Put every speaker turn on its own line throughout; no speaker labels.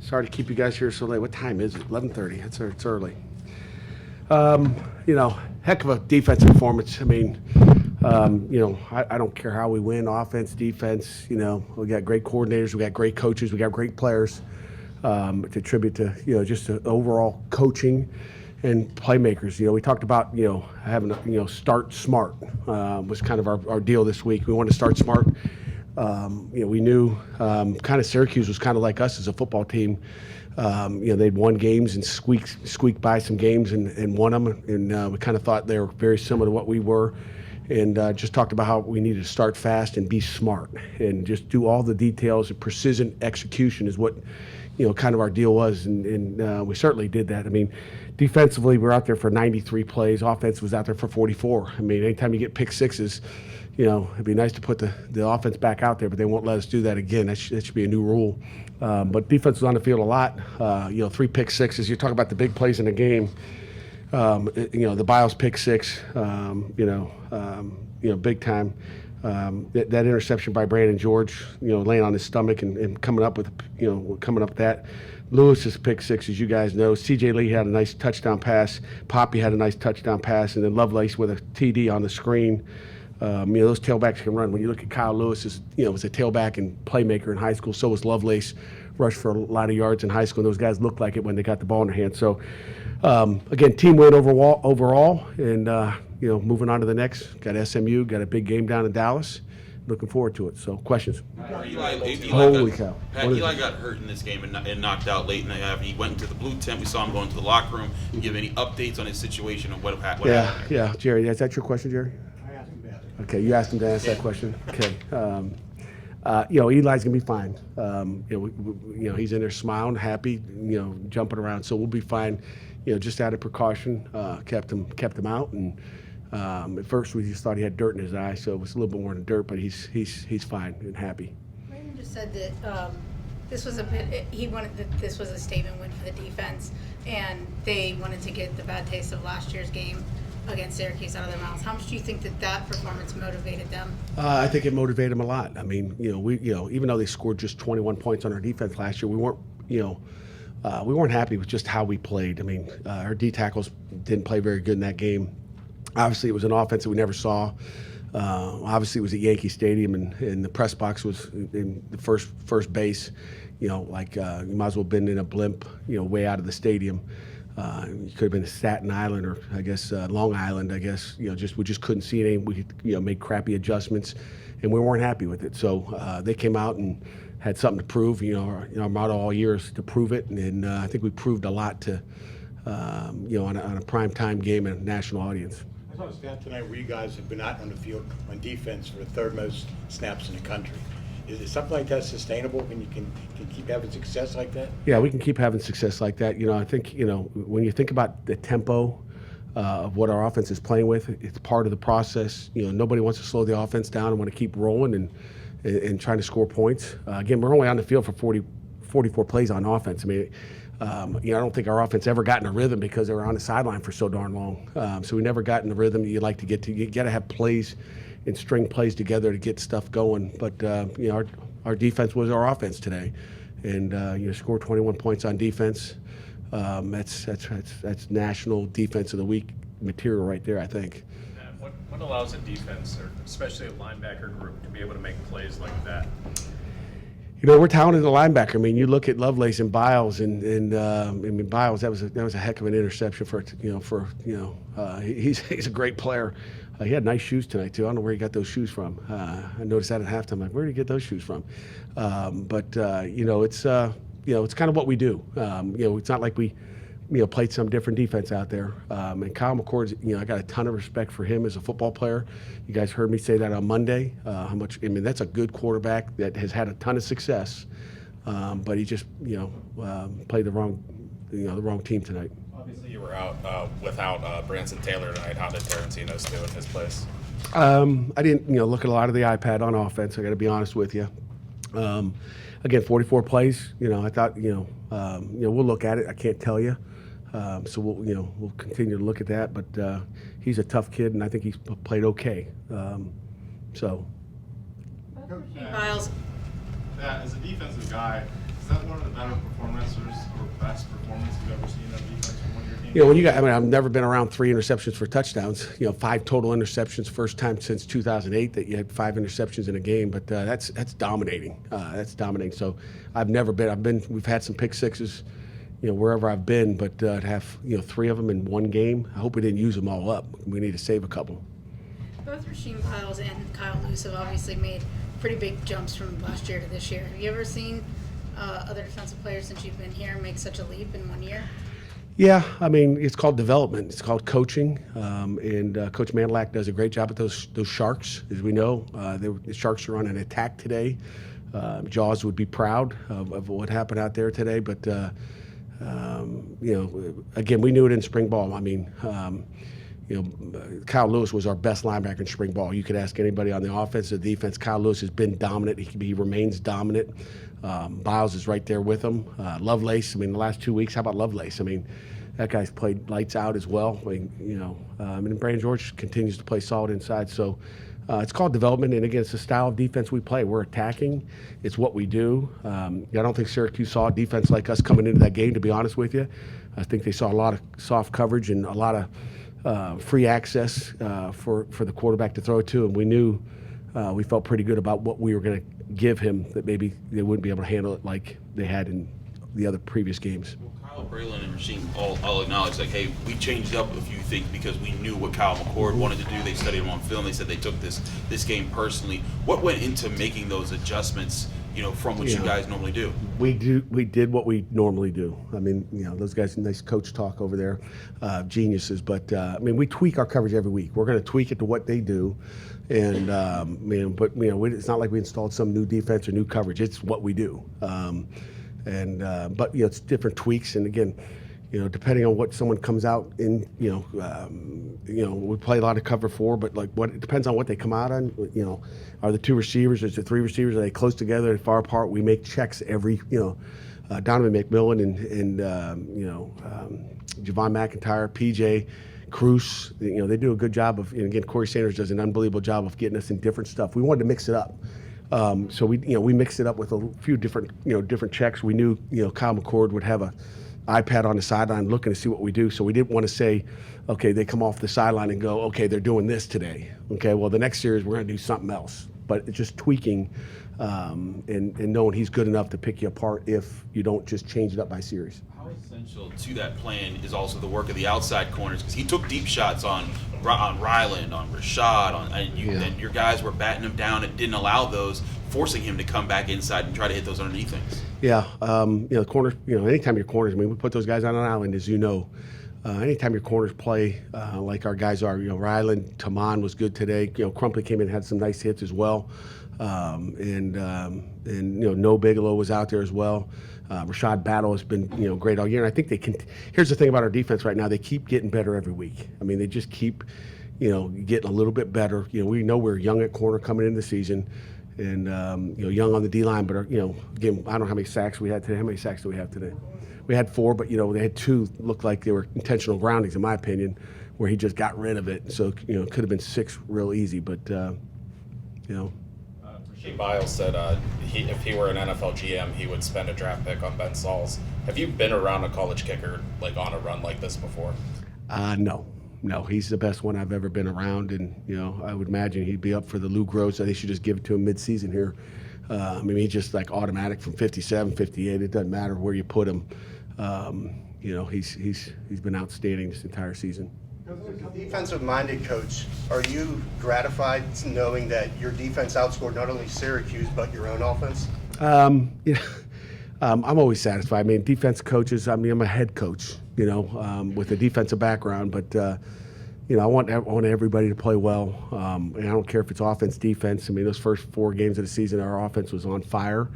Sorry to keep you guys here so late. What time is it? 11:30. It's early. Heck of a defensive performance. I mean, I don't care how we win, offense, defense. We got great coordinators, we got great coaches, we got great players. To attribute to just the overall coaching and playmakers. We talked about having start smart was kind of our deal this week. We wanted to start smart. We knew kind of Syracuse was kind of like us as a football team. They'd won games and squeaked by some games and won them, and we kind of thought they were very similar to what we were, and just talked about how we needed to start fast and be smart and just do all the details. And precision execution is what kind of our deal was, and we certainly did that. I mean, defensively, we're out there for 93 plays. Offense was out there for 44. I mean, anytime you get pick sixes, it'd be nice to put the offense back out there, but they won't let us do that again. That should be a new rule. But defense was on the field a lot. 3 pick sixes. You talk about the big plays in the game. The Biles pick six. Big time. That interception by Brandon George, laying on his stomach and coming up with that. Lewis's pick six, as you guys know. C.J. Lee had a nice touchdown pass. Poppy had a nice touchdown pass, and then Lovelace with a TD on the screen. Those tailbacks can run. When you look at Kyle Lewis, was a tailback and playmaker in high school. So was Lovelace. Rushed for a lot of yards in high school. And those guys looked like it when they got the ball in their hands. So, again, team win overall. And, moving on to the next. Got SMU. Got a big game down in Dallas. Looking forward to it. So, questions? Holy cow.
Eli got hurt in this game and knocked out late in the half. He went into the blue tent. We saw him go into the locker rorom. Do you give any updates on his situation and what happened there?
Yeah. Jerry, is that your question, Jerry? Okay, you asked him to answer that question. Okay. Eli's going to be fine. He's in there smiling, happy, jumping around. So we'll be fine. Just out of precaution, kept him out. And at first we just thought he had dirt in his eye, so it was a little bit more than dirt, but he's fine and happy.
Raymond just said that this was this was a statement win for the defense, and they wanted to get the bad taste of last year's game against Syracuse out of their mouths. How much do you think that performance motivated them?
I think it motivated them a lot. I mean, even though they scored just 21 points on our defense last year, we weren't happy with just how we played. I mean, our D tackles didn't play very good in that game. Obviously, it was an offense that we never saw. Obviously, it was at Yankee Stadium, and the press box was in the first base. You might as well have been in a blimp, way out of the stadium. It could have been Staten Island or I guess Long Island. I guess we just couldn't see anything. We made crappy adjustments, and we weren't happy with it. So they came out and had something to prove. Our motto all year is to prove it, and I think we proved a lot to on a prime time game and a national audience.
I saw a stat tonight where you guys have been out on the field on defense for the third most snaps in the country. Is something like that sustainable when you can keep having success like that?
Yeah, we can keep having success like that. I think, when you think about the tempo of what our offense is playing with, it's part of the process. Nobody wants to slow the offense down and want to keep rolling and trying to score points. Again, we're only on the field for 44 plays on offense. I mean, I don't think our offense ever got in a rhythm because they were on the sideline for so darn long. So we never got in the rhythm you like to get to. You got to have plays and string plays together to get stuff going. But our defense was our offense today, and score 21 points on defense. That's National Defense of the Week material right there, I think.
What allows a defense, or especially a linebacker group, to be able to make plays like that?
We're talented at linebacker. I mean, you look at Lovelace and Biles, and Biles. That was a heck of an interception he's a great player. He had nice shoes tonight too. I don't know where he got those shoes from. I noticed that at halftime. Like, where did he get those shoes from? It's kind of what we do. It's not like we played some different defense out there. And Kyle McCord's, I got a ton of respect for him as a football player. You guys heard me say that on Monday. That's a good quarterback that has had a ton of success, but he just, played the wrong team tonight.
Obviously, you were out without Branson Taylor tonight. How did Tarantino's do in his place?
I didn't, look at a lot of the iPad on offense. I got to be honest with you. Again, 44 plays. I thought, we'll look at it. I can't tell you. So we'll continue to look at that. But he's a tough kid, and I think he's played okay.
Miles.
As a defensive guy, is that one of the better performances or best performances you've ever seen on defense from one of your teams?
You know, when you got, I mean, I've never been around 3 interceptions for touchdowns. You know, 5 total interceptions, first time since 2008 that you had 5 interceptions in a game. But that's dominating. That's dominating. So we've had some pick sixes, you know, wherever I've been. But to have 3 of them in one game, I hope we didn't use them all up. We need to save a couple.
Both Rasheem Piles and Kyle Lewis have obviously made pretty big jumps from last year to this year. Have you ever seen other defensive players since you've been here make such a leap in 1 year?
Yeah, I mean, it's called development. It's called coaching, and Coach Mandelak does a great job at those Sharks. As we know, the Sharks are on an attack today. Jaws would be proud of what happened out there today, but again, we knew it in spring ball. I mean, Kyle Lewis was our best linebacker in spring ball. You could ask anybody on the offense or the defense. Kyle Lewis has been dominant. He remains dominant. Biles is right there with him. Lovelace, I mean, the last 2 weeks, how about Lovelace? I mean, that guy's played lights out as well. I mean, and Brandon George continues to play solid inside. So it's called development, and again, it's the style of defense we play. We're attacking. It's what we do. I don't think Syracuse saw a defense like us coming into that game, to be honest with you. I think they saw a lot of soft coverage and a lot of free access for the quarterback to throw it to, and we knew we felt pretty good about what we were going to give him, that maybe they wouldn't be able to handle it like they had in the other previous games.
Kyle Braylon and Rasheem all acknowledge, like, hey, we changed up a few things because we knew what Kyle McCord wanted to do. They studied him on film. They said they took this game personally. What went into making those adjustments, from what you guys normally do?
We did what we normally do. I mean, those guys, nice coach talk over there, geniuses. But I mean, we tweak our coverage every week. We're going to tweak it to what they do, and it's not like we installed some new defense or new coverage. It's what we do. But it's different tweaks, and again, depending on what someone comes out in, we play a lot of cover 4, but it depends on what they come out on. Are the 2 receivers, is the 3 receivers, are they close together and far apart? We make checks every, Donovan McMillan and Javon McIntyre, PJ, Cruz, they do a good job of, and again, Corey Sanders does an unbelievable job of getting us in different stuff. We wanted to mix it up. So we mixed it up with a few different checks. We knew, Kyle McCord would have a iPad on the sideline looking to see what we do. So we didn't want to say, okay, they come off the sideline and go, okay, they're doing this today. Okay, well, the next series we're going to do something else. But it's just tweaking and knowing he's good enough to pick you apart if you don't just change it up by series.
How essential to that plan is also the work of the outside corners, because he took deep shots on Ryland, on Rashad, and your guys were batting him down and didn't allow those, forcing him to come back inside and try to hit those underneath things. Yeah,
the corners. Anytime your corners. I mean, we put those guys on an island, as you know. Anytime your corners play like our guys are, Ryland, Taman was good today. Crumpley came in and had some nice hits as well, and No Bigelow was out there as well. Rashad Battle has been great all year, and I think they can. Here's the thing about our defense right now: they keep getting better every week. I mean, they just keep getting a little bit better. We know we're young at corner coming into the season, and young on the D line, but again, I don't know how many sacks we had today. How many sacks do we have today? We had 4, but they had 2 looked like they were intentional groundings, in my opinion, where he just got rid of it. So it could have been 6 real easy, but
Biles said if he were an NFL GM, he would spend a draft pick on Ben Sauls. Have you been around a college kicker on a run like this before?
No, he's the best one I've ever been around, and I would imagine he'd be up for the Lou Gross. So they should just give it to him mid-season here. I mean, he's just automatic from 57, 58. It doesn't matter where you put him. He's been outstanding this entire season.
As a defensive-minded coach, are you gratified knowing that your defense outscored not only Syracuse but your own offense?
I'm always satisfied. I mean, defense coaches. I mean, I'm a head coach, with a defensive background, but I want everybody to play well. And I don't care if it's offense, defense. I mean, those first 4 games of the season, our offense was on fire,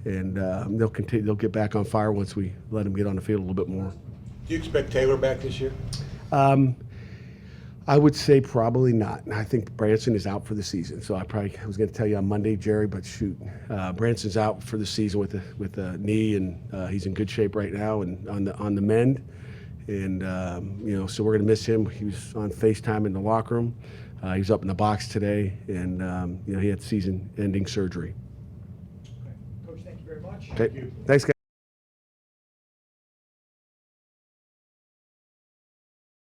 and they'll continue. They'll get back on fire once we let them get on the field a little bit more.
Do you expect Taylor back this year?
I would say probably not. I think Branson is out for the season. So I was going to tell you on Monday, Jerry, but shoot, Branson's out for the season with a knee, and he's in good shape right now and on the mend. And so we're going to miss him. He was on FaceTime in the locker room. He was up in the box today, and he had season-ending surgery.
Coach, thank you very much.
Okay. Thanks, guys.